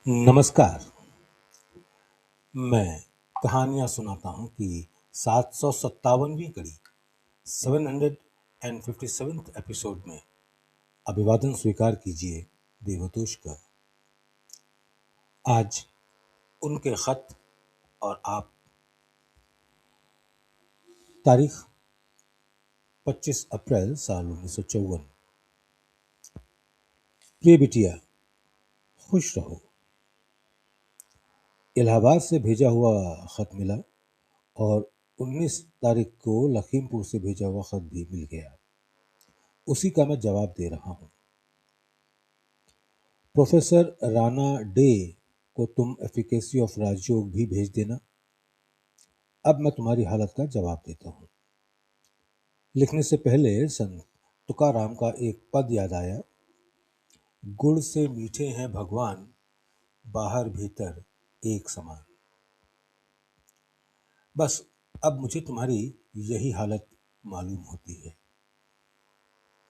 नमस्कार। मैं कहानियाँ सुनाता हूँ कि 757वीं कड़ी 757th एपिसोड में अभिवादन स्वीकार कीजिए देवतोष का। आज उनके खत और आप। तारीख 25 अप्रैल साल 1954। प्रिय बिटिया, खुश रहो। इलाहाबाद से भेजा हुआ खत मिला और 19 तारीख को लखीमपुर से भेजा हुआ खत भी मिल गया। उसी का मैं जवाब दे रहा हूँ। प्रोफेसर राणा डे को तुम एफिकेसी ऑफ राजयोग भी भेज देना। अब मैं तुम्हारी हालत का जवाब देता हूँ। लिखने से पहले संत तुकाराम का एक पद याद आया। गुड़ से मीठे हैं भगवान, बाहर भीतर एक समान। बस अब मुझे तुम्हारी यही हालत मालूम होती है।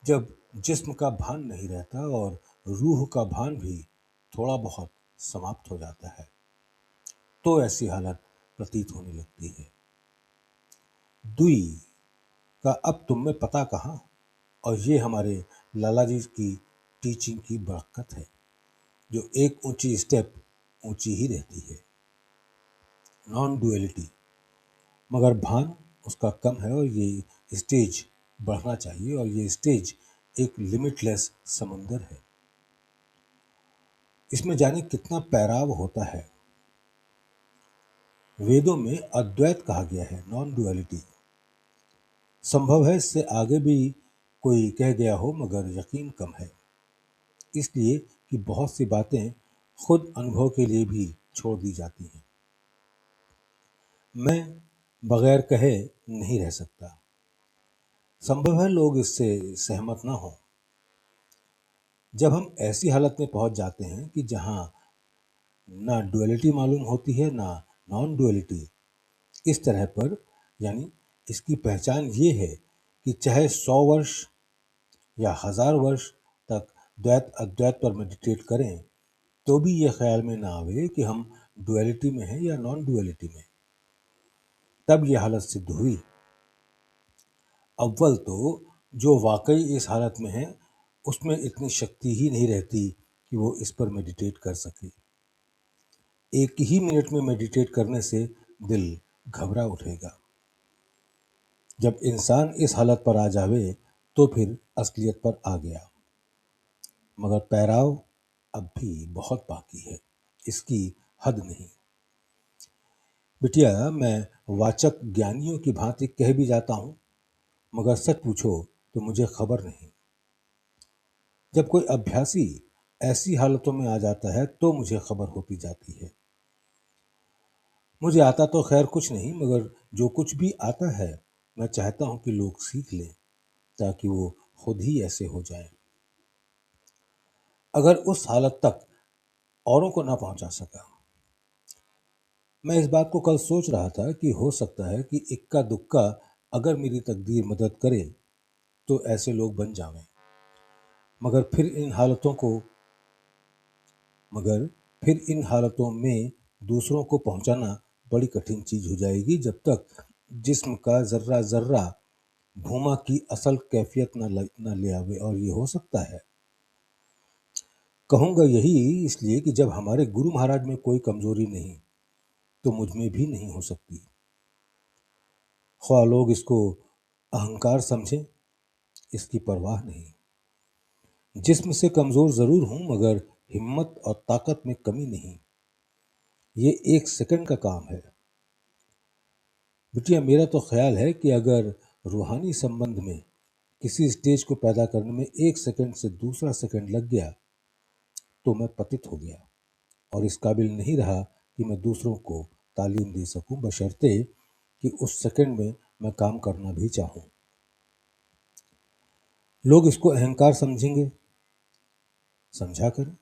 जब जिस्म का भान नहीं रहता और रूह का भान भी थोड़ा बहुत समाप्त हो जाता है, तो ऐसी हालत प्रतीत होने लगती है। दुई का अब तुम में पता कहाँ, और ये हमारे लाला जी की टीचिंग की बरकत है, जो एक ऊंची स्टेप ऊंची ही रहती है। नॉन डुअलिटी, मगर भान उसका कम है और ये स्टेज बढ़ना चाहिए, और ये स्टेज एक लिमिटलेस समुंदर है। इसमें जाने कितना पैराव होता है। वेदों में अद्वैत कहा गया है, नॉन डुअलिटी। संभव है इससे आगे भी कोई कह गया हो, मगर यकीन कम है, इसलिए कि बहुत सी बातें खुद अनुभव के लिए भी छोड़ दी जाती हैं। मैं बगैर कहे नहीं रह सकता। संभव है लोग इससे सहमत ना हो। जब हम ऐसी हालत में पहुंच जाते हैं कि जहां ना डुअलिटी मालूम होती है ना नॉन डुअलिटी, इस तरह पर, यानी इसकी पहचान ये है कि चाहे 100 वर्ष या 1000 वर्ष तक द्वैत अद्वैत पर मेडिटेट करें, तो भी ये ख्याल में ना आवे कि हम डुअलिटी में हैं या नॉन डुअलिटी में। तब ये हालत सिद्ध हुई। अव्वल तो जो वाकई इस हालत में है, उसमें इतनी शक्ति ही नहीं रहती कि वो इस पर मेडिटेट कर सके। एक ही मिनट में मेडिटेट करने से दिल घबरा उठेगा। जब इंसान इस हालत पर आ जावे, तो फिर असलियत पर आ गया। मगर पैराव अब भी बहुत बाकी है, इसकी हद नहीं। बिटिया, मैं वाचक ज्ञानियों की भांति कह भी जाता हूँ, मगर सच पूछो तो मुझे खबर नहीं। जब कोई अभ्यासी ऐसी हालतों में आ जाता है तो मुझे खबर होती जाती है। मुझे आता तो खैर कुछ नहीं, मगर जो कुछ भी आता है मैं चाहता हूँ कि लोग सीख लें, ताकि वो खुद ही ऐसे हो जाएं। अगर उस हालत तक औरों को ना पहुंचा सका। मैं इस बात को कल सोच रहा था कि हो सकता है कि इक्का दुक्का अगर मेरी तकदीर मदद करे तो ऐसे लोग बन जावें। मगर फिर इन हालतों में दूसरों को पहुंचाना बड़ी कठिन चीज हो जाएगी, जब तक जिस्म का जर्रा जर्रा भूमा की असल कैफियत न ले आवे। और ये हो सकता है, कहूँगा यही इसलिए कि जब हमारे गुरु महाराज में कोई कमजोरी नहीं, तो मुझ में भी नहीं हो सकती। ख्वाह लोग इसको अहंकार समझें, इसकी परवाह नहीं। जिस्म से कमजोर जरूर हूं, मगर हिम्मत और ताकत में कमी नहीं। ये 1 सेकंड का काम है। बिटिया, मेरा तो ख्याल है कि अगर रूहानी संबंध में किसी स्टेज को पैदा करने में 1 सेकंड से दूसरा सेकंड लग गया, तो मैं पतित हो गया और इस काबिल नहीं रहा कि मैं दूसरों को तालीम दे सकूं, बशर्ते कि उस सेकंड में मैं काम करना भी चाहूं। लोग इसको अहंकार समझेंगे, समझा करें।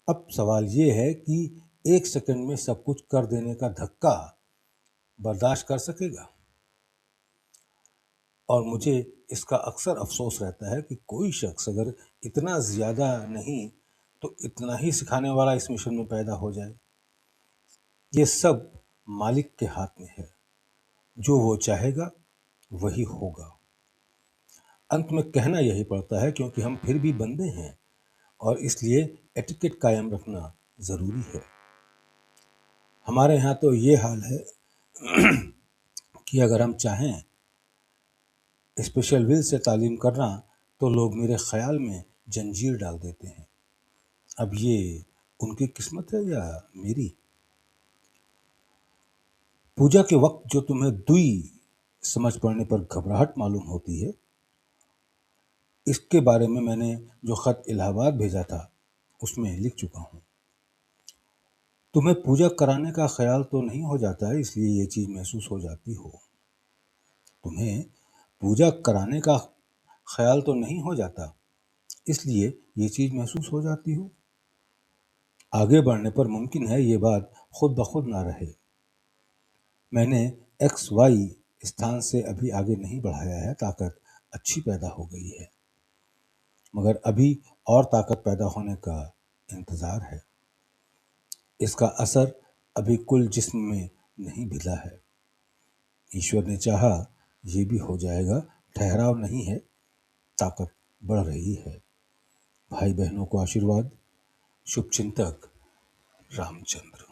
अब सवाल ये है कि 1 सेकंड में सब कुछ कर देने का धक्का बर्दाश्त कर सकेगा। और मुझे इसका अक्सर अफसोस रहता है कि कोई शख्स अगर इतना ज्यादा नहीं तो इतना ही सिखाने वाला इस मिशन में पैदा हो जाए। ये सब मालिक के हाथ में है, जो वो चाहेगा वही होगा। अंत में कहना यही पड़ता है क्योंकि हम फिर भी बंदे हैं और इसलिए एटिकेट कायम रखना ज़रूरी है। हमारे यहाँ तो ये हाल है कि अगर हम चाहें स्पेशल विल से तालीम करना तो लोग मेरे ख्याल में जंजीर डाल देते हैं। अब ये उनकी किस्मत है या मेरी? पूजा के वक्त जो तुम्हें दुई समझ पड़ने पर घबराहट मालूम होती है, इसके बारे में मैंने जो खत इलाहाबाद भेजा था उसमें लिख चुका हूँ। तुम्हें पूजा कराने का ख्याल तो नहीं हो जाता है, इसलिए ये चीज़ महसूस हो जाती हो। तुम्हें पूजा कराने का ख्याल तो नहीं हो जाता, इसलिए ये चीज़ महसूस हो जाती हो। आगे बढ़ने पर मुमकिन है ये बात खुद ब खुद ना रहे। मैंने XY स्थान से अभी आगे नहीं बढ़ाया है, ताकत अच्छी पैदा हो गई है, मगर अभी और ताकत पैदा होने का इंतज़ार है। इसका असर अभी कुल जिस्म में नहीं भिला है। ईश्वर ने चाहा ये भी हो जाएगा। ठहराव नहीं है, ताकत बढ़ रही है। भाई बहनों को आशीर्वाद। शुभचिंतक रामचंद्र।